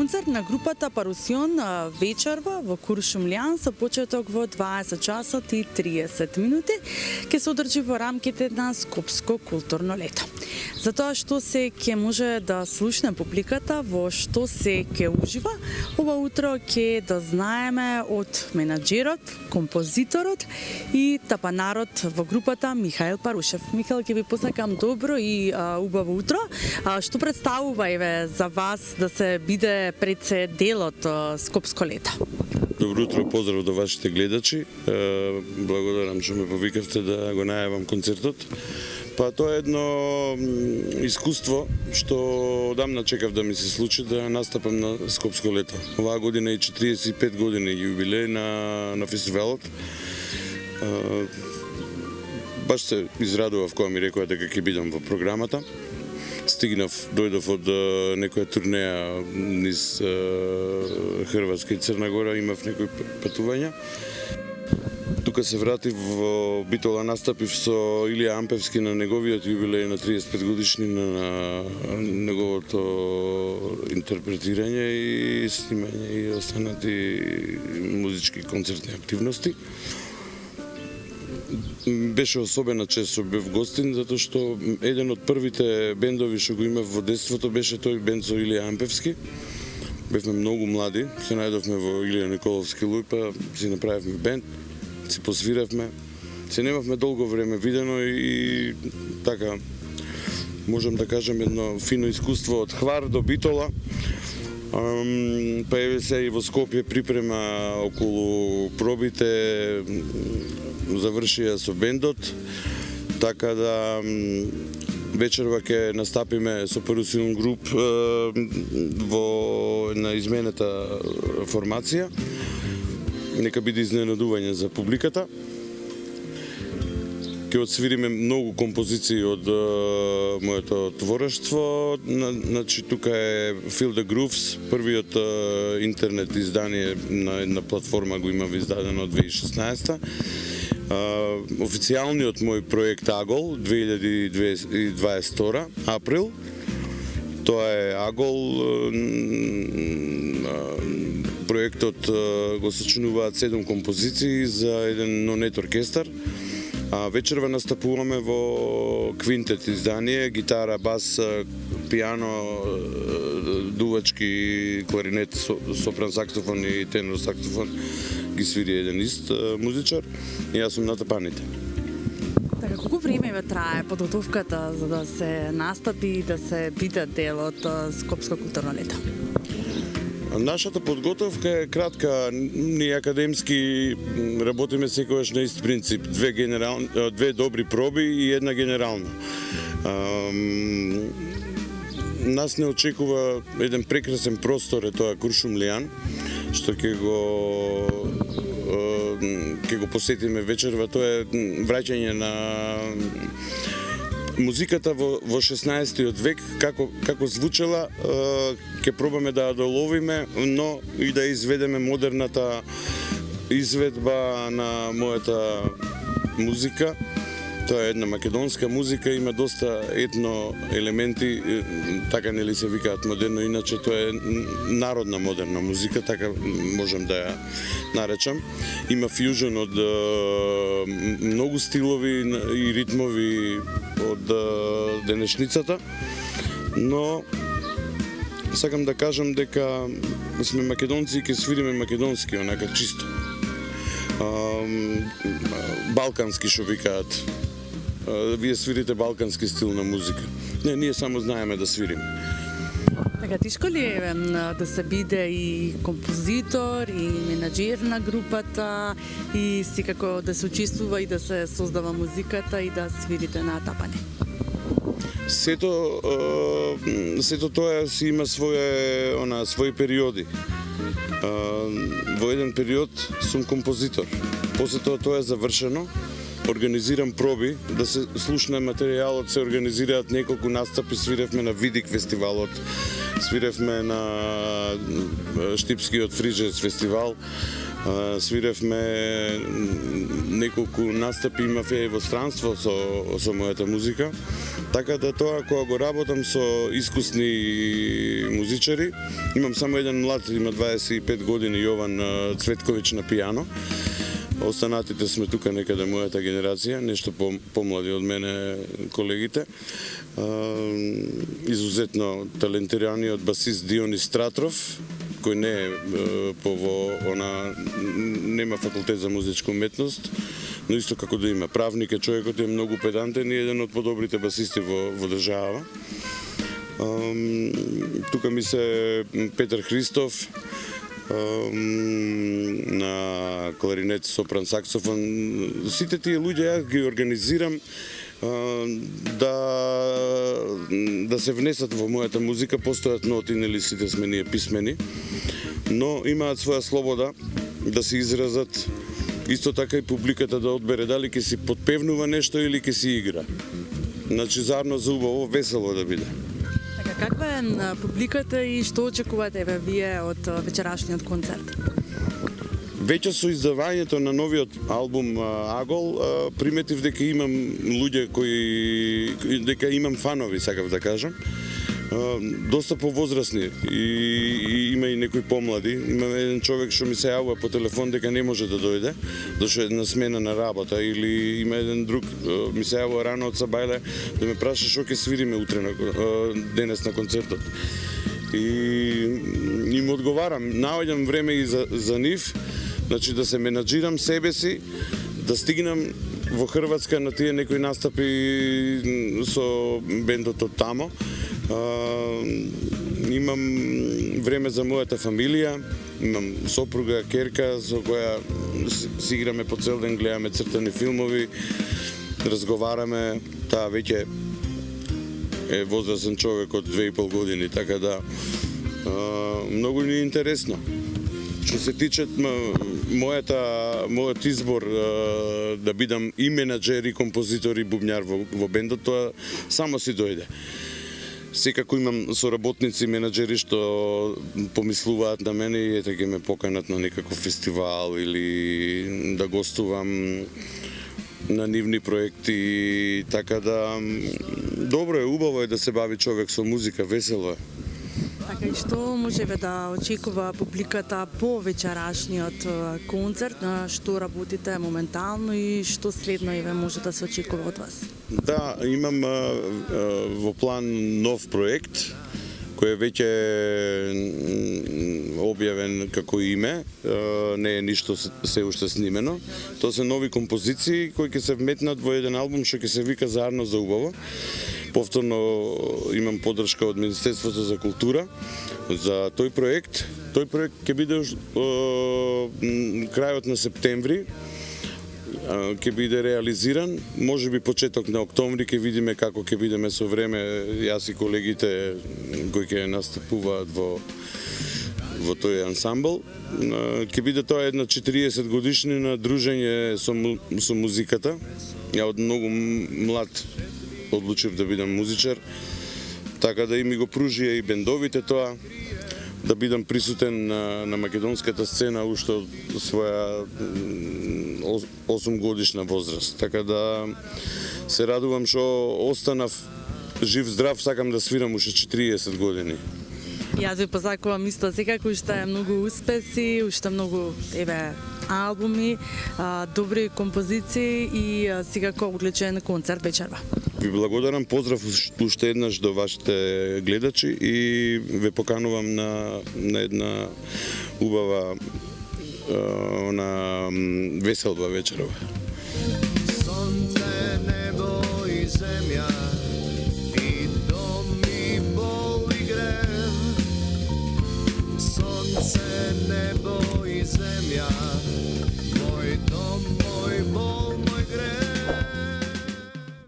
Концерт на групата Парусион вечерва во Куршумлијан со почеток во 20 часот и 30 минути ќе се одржи во рамките на Скопско културно лето. За тоа што се ќе може да слушне публиката, во што се ќе ужива, ова утро ќе дознаеме од менаџерот, композиторот и тапанарот во групата Михаил Парушев. Михаил, ќе ви посакам добро и убаво утро. Што представува за вас да се биде пред се дел од Скопско лето? Добро утро, поздрав до вашите гледачи. Благодарам што ме повикавте да го најавам концертот. Па тоа е едно искуство што одамна чекав да ми се случи, да настапам на Скопско лето. Оваа година е 45 години јубилеј на фестивалот. Баш се израдував кога ми рекоа дека ќе бидам во програмата. Дојдов од некоја турнеја низ Хрватска и Црна Гора, имав некои патувања. Тука се вратив во Битола, настапив со Илија Ампевски на неговиот јубилеј на 35 годишнина на неговото интерпретирање и снимање и останати музички концертни активности. Беше особена чест што бев гостин, затоа што еден од првите бендови што го имав во детството беше тој бенд со Илија Ампевски. Бевме многу млади, се најдовме во Илија Николовски луј, па си направивме бенд, си посвиравме. Се немавме долго време видено и така, можам да кажам едно фино искуство од Хвар до Битола. Па еве се и во Скопје припрема околу пробите, завршија со бендот, така да вечерва ќе настапиме со Парусион груп во една изменета формација. Нека биде изненадување за публиката. Ќе отсвириме многу композиции од моето творештво. Значи, тука е Feel the Grooves, првиот интернет издание на една платформа го имав издадено од 2016. Официјалниот мој проект Агол 2022 април. Тоа е Агол. Проектот го сочинуваат 7 композиции за еден нонет оркестар. Вечерва настапуваме во квинтет издание, гитара, бас, пијано, дувачки, кларинет, сопран саксофон и тенор саксофон ги свири еден ист музичар и јас сум на тапаните. Така, колку време ве трае подготовката за да се настапи и да се биде дел од Скопско културно лето? Нашата подготовка е кратка. Ние академски работиме секогаш на ист принцип. Две добри проби и една генерална. Нас не очекува еден прекрасен простор, е тоа Куршумлијан, што ќе го посетиме вечерва. Тоа е враќање на музиката во 16-тиот век, како звучела, ќе пробаме да ја доловиме, но и да изведеме модерната изведба на мојата музика. Тоа е една македонска музика, има доста етно елементи, така нели се викаат модерно, иначе тоа е народна модерна музика, така можам да ја наречам. Има фјужен од многу стилови и ритмови од денешницата, но сакам да кажам дека сме македонци и ќе свириме македонски, онака чисто. Балкански што викаат. Вие свирите балкански стил на музика. Не, ние само знаеме да свириме. Така, тишко ли е да се биде и композитор, и менаџер на групата, и секако да се учествува и да се создава музиката и да свирите на тапане? Сето тоа си има своји периоди. Во еден период сум композитор. После тоа е завршено. Организирам проби, да се слушне материјалот, се организираат неколку настапи, свиревме на Видик фестивалот, свиревме на Штипскиот Фрижец фестивал, Свиревме неколку настапи, имавме и во странство со мојата музика. Така да тоа кога го работам со искусни музичари, имам само еден млад, има 25 години, Јован Цветковиќ на пијано. Останатите сме тука некаде мојата генерација, нешто помлади од мене колегите. Изузетно талентираниот басист Дионис Стратров, кој не е нема факултет за музичка уметност, но исто како да има правник е човекот, е многу педантен и еден од подобрите басисти во држава. Тука ми се Петар Христов на кларинет, сопран, саксофон. Сите тие луѓе јас ги организирам да се внесат во мојата музика, постојат ноти, нели сите сме ние писмени, но имаат своја слобода да се изразат, исто така и публиката да одбере дали ќе си подпевнува нешто или ќе си игра. Значи заедно за убаво, весело да биде. Така, каква е публиката и што очекувате вие од вечерашниот концерт? Веќе со издавањето на новиот албум Агол, приметив дека имам луѓе дека имам фанови, сакав да кажам, доста повозрасни и има и некои помлади. Има еден човек што ми се јавува по телефон дека не може да дојде, зашто е на смена на работа, или има еден друг ми се јавува рано од Сабајле да ме праша што ќе свириме утре денес на концертот. И им одговарам, наоѓам време и за нив. Значи да се менаџирам себе си, да стигнам во Хрватска на тие некои настапи со бендот од тамо. Имам време за мојата фамилија, имам сопруга, керка, со која си играме по цел ден, гледаме цртани филмови, разговараме. Таа веќе е возрасен човек од 2,5 години, така да многу ни е интересно. Што се тиче мојот избор да бидам и менаџер и композитор и бубњар во бендот, тоа само си дојде. Секако имам соработници, менаџери што помислуваат на мене и ете ќе ме поканат на некаков фестивал или да гостувам на нивни проекти, така да добро е, убаво е да се бави човек со музика, весело е. Така, и што можеме да очекува публиката по вечерашниот концерт, на што работите моментално и што следно може да се очекува од вас? Да, имам во план нов проект, кој е веќе објавен како име, не е ништо се уште снимено. Тоа се нови композиции кои ќе се вметнат во еден албум што ќе се вика Заедно за убаво. Повторно имам поддршка од Министерството за култура за тој проект. Тој проект ќе биде крајот на септември, ќе биде реализиран, можеби почеток на октомври, ќе видиме како ќе бидеме со време, јас и колегите кои ќе настапуваат во тој ансамбл. Ќе биде тоа една 40 годишнина дружење со музиката. Ја од многу млад одлучив да бидам музичар, така да и ми го пружија и бендовите тоа, да бидам присутен на македонската сцена уште од своја 8 годишна возраст. Така да се радувам што останав жив здрав, сакам да свирам уште 40 години. Јас ви позакувам исто секако, уште многу успеси, уште многу албуми, добри композиции и секако одличен концерт вечерва. Ви благодарам, поздрав уште еднаш до вашите гледачи и ве поканувам на една убава веселба вечерова. Сонце, небо и земја, и дом и бол и грев. Сонце, небо и земја.